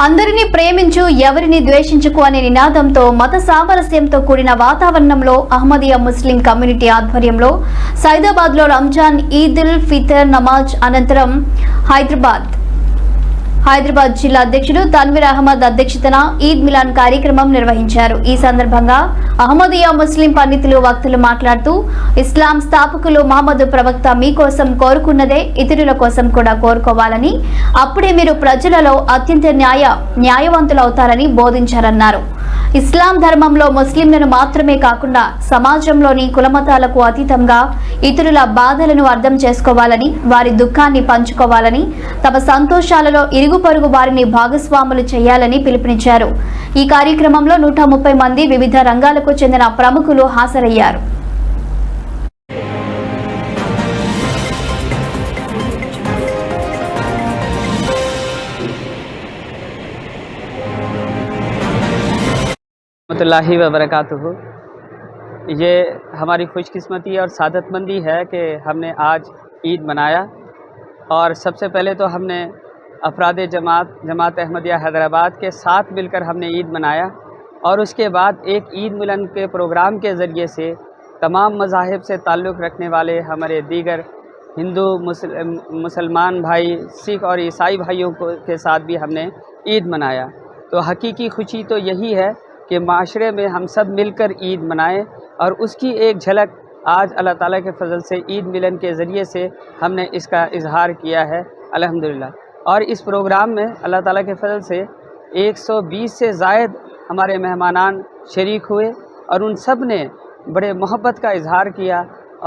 అందరినీ ప్రేమించు ఎవరిని ద్వేషించుకు అనే నినాదంతో మత సామరస్యంతో కూడిన వాతావరణంలో అహ్మదియా ముస్లిం కమ్యూనిటీ ఆధ్వర్యంలో సైదాబాద్లో రంజాన్ ఈద్ ఉల్ ఫితర్ నమాజ్ అనంతరం హైదరాబాద్ జిల్లా అధ్యక్షుడు తన్వీర్ అహ్మద్ అధ్యక్షతన ఈద్ మిలాన్ కార్యక్రమం నిర్వహించారు। ఈ సందర్భంగా అహ్మదియా ముస్లిం పండితులు వక్తలు మాట్లాడుతూ ఇస్లాం స్థాపకులు మహమ్మద్ ప్రవక్త మీకోసం కోరుకున్నదే ఇతరుల కోసం కూడా కోరుకోవాలని, అప్పుడే మీరు ప్రజలలో అత్యంత న్యాయవంతులవుతారని బోధించారన్నారు। ఇస్లాం ధర్మంలో ముస్లింలను మాత్రమే కాకుండా సమాజంలోని కులమతాలకు అతీతంగా ఇతరుల బాధలను అర్థం చేసుకోవాలని, వారి దుఃఖాన్ని పంచుకోవాలని, తమ సంతోషాలలో ఇరుగు పొరుగు వారిని భాగస్వాములు చేయాలని పిలుపునిచ్చారు। ఈ కార్యక్రమంలో 130 మంది వివిధ రంగాలకు చెందిన ప్రముఖులు హాజరయ్యారు। रहमतुल्लाहि व बरकातुहू। ये हमारी खुशकिस्मती और सादतमंदी है कि हमने आज ईद मनाया। और सबसे पहले तो हमने अफराद जमात अहमदिया हैदराबाद के साथ मिलकर हमने ईद मनाया, और उसके बाद एक ईद मिलन के प्रोग्राम के ज़रिए से तमाम मज़ाहिब से ताल्लुक़ रखने वाले हमारे दीगर हिंदू मुसलमान भाई, सिख और ईसाई भाइयों के साथ भी हमने ईद मनाया। तो हकीकी खुशी तो यही है कि माशरे में हम सब मिलकर ईद मनाएं, और उसकी एक झलक आज अल्लाह ताला के फजल से ईद मिलन के ज़रिए से हमने इसका इजहार किया है अल्हम्दुलिल्लाह। और इस प्रोग्राम में अल्लाह ताला के फजल से 120 से ज़ायद हमारे मेहमानान शरीक हुए, और उन सब ने बड़े मोहब्बत का इजहार किया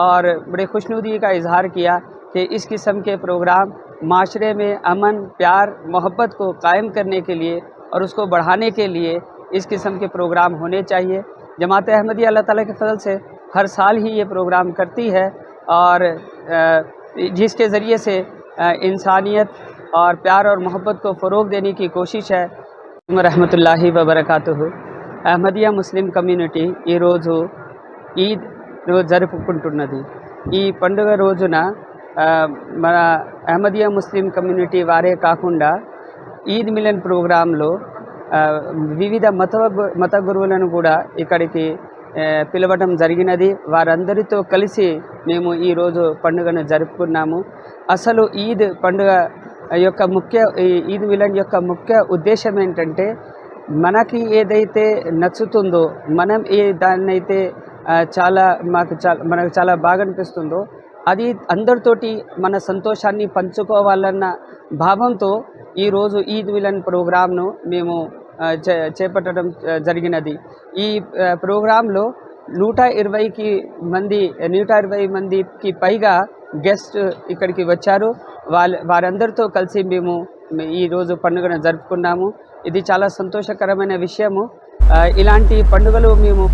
और बड़े खुशनुदी का इजहार किया कि इस किस्म के प्रोग्राम माशरे में अमन, प्यार, मोहब्बत को कायम करने के लिए और उसको बढ़ाने के लिए इस किस्म के प्रोग्राम होने चाहिए। जमात अहमदिया अल्लाह ताला के फजल से हर साल ही ये प्रोग्राम करती है, और जिसके ज़रिए से इंसानियत और प्यार और मोहब्बत को फ़रोग़ देने की कोशिश है। रहमतुल्लाहि व बरकातुहू। అహ్మదియా ముస్లిం కమ్యూనిటీ ఈరోజు ఈద్ రోజు జరుపుకుంటున్నది। ఈ పండుగ రోజున మన అహ్మదియా ముస్లిం కమ్యూనిటీ వారే కాకుండా ఈద్ మిలన్ ప్రోగ్రాంలో వివిధ మత గురువులను కూడా ఇక్కడికి పిలవడం జరిగినది। వారందరితో కలిసి మేము ఈరోజు పండుగను జరుపుకున్నాము। అసలు ఈద్ పండుగ యొక్క ఈద్ మిలన్ యొక్క ముఖ్య ఉద్దేశం ఏంటంటే, మనకి ఏదైతే నచ్చుతుందో, మనం దాన్నైతే మనకు చాలా బాగా అనిపిస్తుందో అది అందరితోటి మన సంతోషాన్ని పంచుకోవాలన్న భావంతో ఈరోజు ఈద్ మిలన్ ప్రోగ్రామ్ను మేము చేపట్టడం జరిగినది। ఈ ప్రోగ్రాంలో 120 మందికి పైగా గెస్ట్ ఇక్కడికి వచ్చారు। వారందరితో కలిసి మేము ఈరోజు పండుగను జరుపుకున్నాము। ఇది చాలా సంతోషకరమైన విషయము। ఇలాంటి పండుగలు మేము